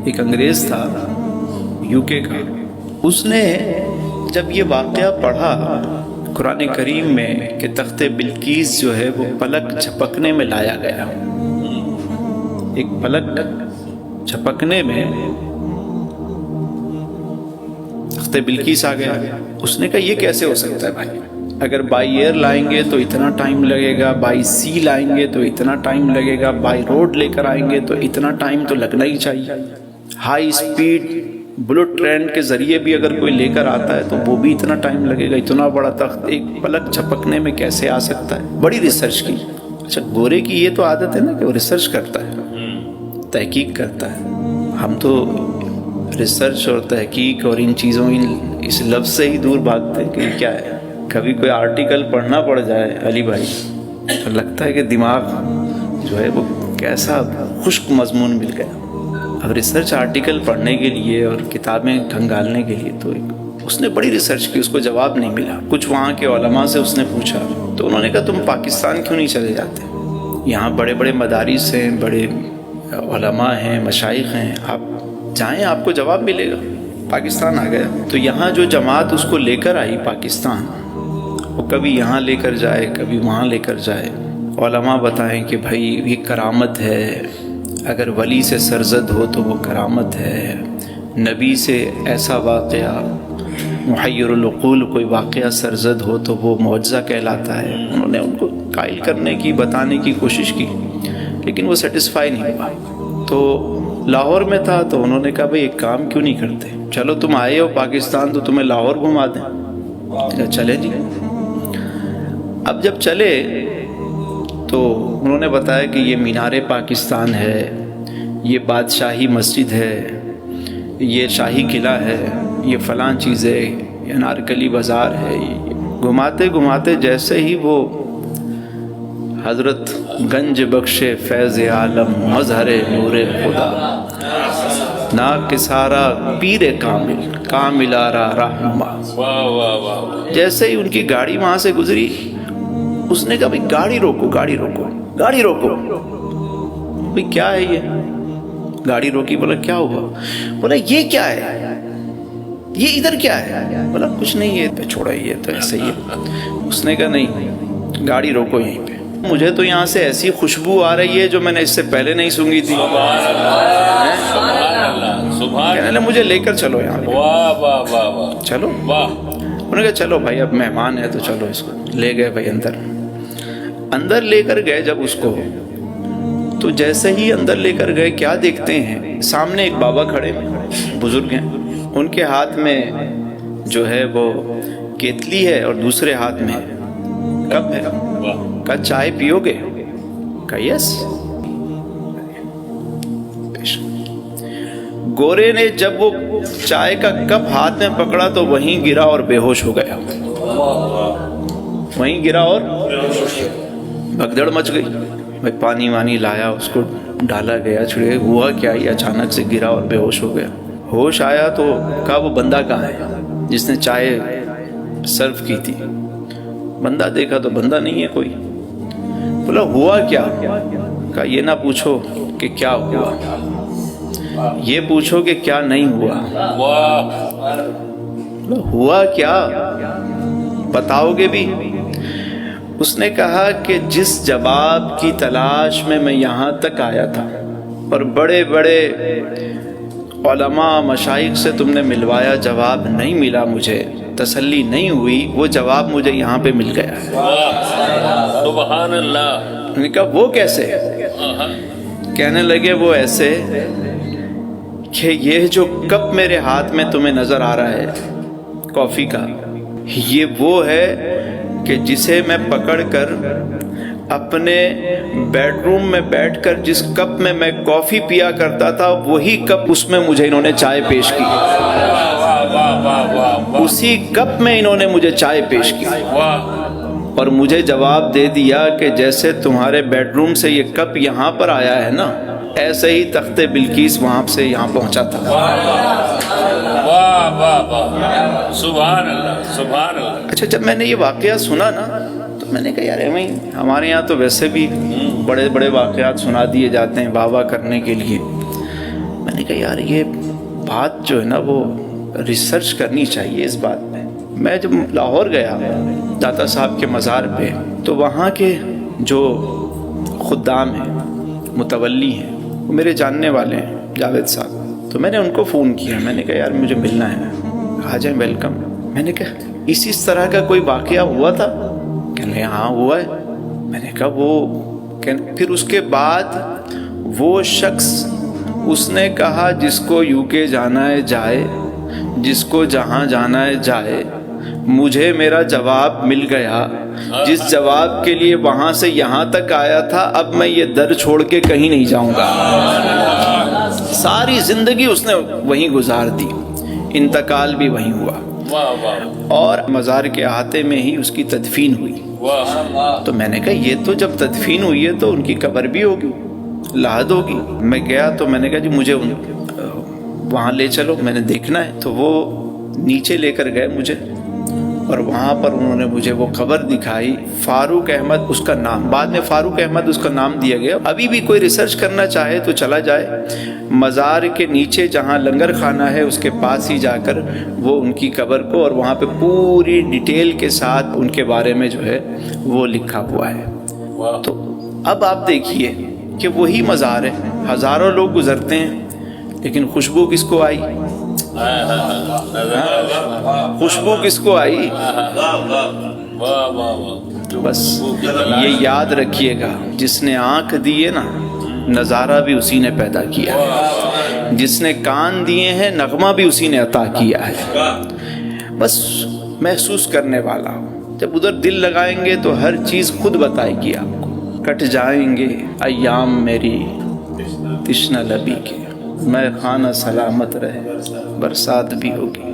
ایک انگریز تھا UK کا، اس نے جب یہ واقعہ پڑھا قرآن کریم میں کہ تخت بلقیس جو ہے وہ پلک جھپکنے میں لایا گیا، ایک پلک جھپکنے میں تخت بلقیس آ گیا، اس نے کہا یہ کیسے ہو سکتا ہے بھائی، اگر بائی ایئر لائیں گے تو اتنا ٹائم لگے گا، بائی سی لائیں گے تو اتنا ٹائم لگے گا، بائی روڈ لے کر آئیں گے تو اتنا ٹائم تو لگنا ہی چاہیے، ہائی اسپیڈ بلٹ ٹرین کے ذریعے بھی اگر کوئی لے کر آتا ہے تو وہ بھی اتنا ٹائم لگے گا، اتنا بڑا تخت ایک پلک جھپکنے میں کیسے آ سکتا ہے؟ بڑی ریسرچ کی۔ اچھا، گورے کی یہ تو عادت ہے نا کہ وہ ریسرچ کرتا ہے، تحقیق کرتا ہے، ہم تو ریسرچ اور تحقیق اور ان چیزوں اس لفظ سے ہی دور بھاگتے ہیں کہ کیا ہے۔ کبھی کوئی آرٹیکل پڑھنا پڑ جائے علی بھائی تو لگتا ہے کہ دماغ جو ہے وہ کیسا خشک مضمون مل گیا۔ اب ریسرچ آرٹیکل پڑھنے کے لیے اور کتابیں کھنگالنے کے لیے تو اس نے بڑی ریسرچ کی، اس کو جواب نہیں ملا۔ کچھ وہاں کے علماء سے اس نے پوچھا تو انہوں نے کہا تم پاکستان کیوں نہیں چلے جاتے، یہاں بڑے بڑے مدارس ہیں، بڑے علماء ہیں، مشائخ ہیں، آپ جائیں، آپ کو جواب ملے گا۔ پاکستان آ گیا تو یہاں جو جماعت اس کو لے کر آئی پاکستان، وہ کبھی یہاں لے کر جائے کبھی وہاں لے کر جائے، علماء بتائیں کہ بھائی یہ کرامت ہے، اگر ولی سے سرزد ہو تو وہ کرامت ہے، نبی سے ایسا واقعہ محیر العقول کوئی واقعہ سرزد ہو تو وہ معجزہ کہلاتا ہے۔ انہوں نے ان کو قائل کرنے کی، بتانے کی کوشش کی، لیکن وہ سیٹسفائی نہیں ہوا۔ تو لاہور میں تھا تو انہوں نے کہا بھئی ایک کام کیوں نہیں کرتے، چلو تم آئے ہو پاکستان تو تمہیں لاہور گھما دیں۔ چلے جی۔ اب جب چلے تو انہوں نے بتایا کہ یہ مینار پاکستان ہے، یہ بادشاہی مسجد ہے، یہ شاہی قلعہ ہے، یہ فلاں چیز ہے، یہ انارکلی بازار ہے۔ گھماتے گھماتے جیسے ہی وہ حضرت گنج بخش فیض عالم مظہر نور خدا ناکسارا پیر کامل کامل آرا رہنما، جیسے ہی ان کی گاڑی وہاں سے گزری، اس نے کہا بھئی گاڑی روکو گاڑی روکو گاڑی روکو۔ بھئی کیا ہے یہ؟ گاڑی روکی، بولا کیا ہوا؟ بولا یہ کیا ہے، یہ ادھر کیا ہے؟ بولا کچھ نہیں ہے، چھوڑا یہ تو ایسے ہی ہے۔ اس نے کہا نہیں، گاڑی روکو یہیں پہ، مجھے تو یہاں سے ایسی خوشبو آ رہی ہے جو میں نے اس سے پہلے نہیں سونگی تھی، کہنے لگا مجھے لے کر چلو یہاں پہ۔ چلو، انہوں نے کہا چلو بھائی اب مہمان ہے تو چلو اس کو لے گئے۔ بھائی اندر لے کر گئے جب اس کو، تو جیسے ہی اندر لے کر گئے کیا دیکھتے ہیں، سامنے ایک بابا کھڑے بزرگ ہیں، ان کے ہاتھ میں جو ہے وہ کیتلی ہے اور دوسرے ہاتھ میں کپ ہے۔ کہا چائے پیو گے؟ کہا یس۔ گورے نے جب وہ چائے کا کپ ہاتھ میں پکڑا تو وہیں گرا اور بے ہوش ہو گیا، وہیں گرا اور بھگدڑ مچ گئی۔ بھائی پانی وانی لایا، اس کو ڈالا گیا، چھڑے ہوا کیا، یہ اچانک سے گرا اور بے ہوش ہو گیا۔ ہوش آیا تو کہا وہ بندہ کہاں ہے جس نے چائے سرو کی تھی؟ بندہ دیکھا تو بندہ نہیں ہے کوئی۔ بولا ہوا کیا؟ کہا یہ نہ پوچھو کہ کیا ہوا، یہ پوچھو کہ کیا نہیں ہوا۔ ہوا کیا بتاؤ گے بھی؟ اس نے کہا کہ جس جواب کی تلاش میں میں یہاں تک آیا تھا اور بڑے بڑے علماء مشائخ سے تم نے ملوایا، جواب نہیں ملا، مجھے تسلی نہیں ہوئی، وہ جواب مجھے یہاں پہ مل گیا ہے۔ سبحان اللہ۔ نے کہا وہ کیسے؟ کہنے لگے وہ ایسے کہ یہ جو کپ میرے ہاتھ میں تمہیں نظر آ رہا ہے کافی کا، یہ وہ ہے کہ جسے میں پکڑ کر اپنے بیڈ روم میں بیٹھ کر جس کپ میں میں کافی پیا کرتا تھا، وہی کپ اس میں مجھے انہوں نے چائے پیش کی، اسی کپ میں انہوں نے مجھے چائے پیش کی اور مجھے جواب دے دیا کہ جیسے تمہارے بیڈ روم سے یہ کپ یہاں پر آیا ہے نا، ایسے ہی تخت بلقیس وہاں سے یہاں پہنچا تھا۔ سبحان اللہ سبحان اللہ۔ اچھا، جب میں نے یہ واقعہ سنا نا تو میں نے کہا یار ہمارے یہاں تو ویسے بھی بڑے بڑے واقعات سنا دیے جاتے ہیں واہ واہ کرنے کے لیے۔ میں نے کہا یار یہ بات جو ہے نا وہ ریسرچ کرنی چاہیے اس بات میں. میں جب لاہور گیا داتا صاحب کے مزار پہ تو وہاں کے جو خدام ہیں متولی ہیں وہ میرے جاننے والے ہیں جاوید صاحب. تو میں نے ان کو فون کیا, میں نے کہا یار مجھے ملنا ہے, آ جائیں ویلکم. میں نے کہا اسی طرح کا کوئی واقعہ ہوا تھا؟ کہنے لگے ہاں ہوا ہے. میں نے کہا وہ پھر اس کے بعد وہ شخص اس نے کہا جس کو یو کے جانا ہے جائے, جس کو جہاں جانا ہے جائے. مجھے میرا جواب مل گیا, جس جواب کے لیے وہاں سے یہاں تک آیا تھا اب میں یہ در چھوڑ کے کہیں نہیں جاؤں گا. ساری زندگی اس نے وہیں گزار دی, انتقال بھی وہیں ہوا اور مزار کے احاطے میں ہی اس کی تدفین ہوئی. تو میں نے کہا یہ تو جب تدفین ہوئی ہے تو ان کی قبر بھی ہوگی, لحد ہوگی. میں گیا تو میں نے کہا جی مجھے وہاں لے چلو, میں نے دیکھنا ہے. تو وہ نیچے لے کر گئے مجھے اور وہاں پر انہوں نے مجھے وہ قبر دکھائی. فاروق احمد اس کا نام, بعد میں فاروق احمد اس کا نام دیا گیا. ابھی بھی کوئی ریسرچ کرنا چاہے تو چلا جائے, مزار کے نیچے جہاں لنگر خانہ ہے اس کے پاس ہی جا کر وہ ان کی قبر کو, اور وہاں پہ پوری ڈیٹیل کے ساتھ ان کے بارے میں جو ہے وہ لکھا ہوا ہے. تو اب آپ دیکھیے کہ وہی مزار ہے, ہزاروں لوگ گزرتے ہیں لیکن خوشبو کس کو آئی؟ خوشبو کس کو آئی؟ بس یہ یاد رکھیے گا, جس نے آنکھ دیے نا نظارہ بھی اسی نے پیدا کیا ہے, جس نے کان دیے ہیں نغمہ بھی اسی نے عطا کیا ہے. بس محسوس کرنے والا ہو, جب ادھر دل لگائیں گے تو ہر چیز خود بتائے گی آپ کو. کٹ جائیں گے ایام میری تشنہ لبی کے, میں خانہ سلامت رہے برسات بھی ہوگی.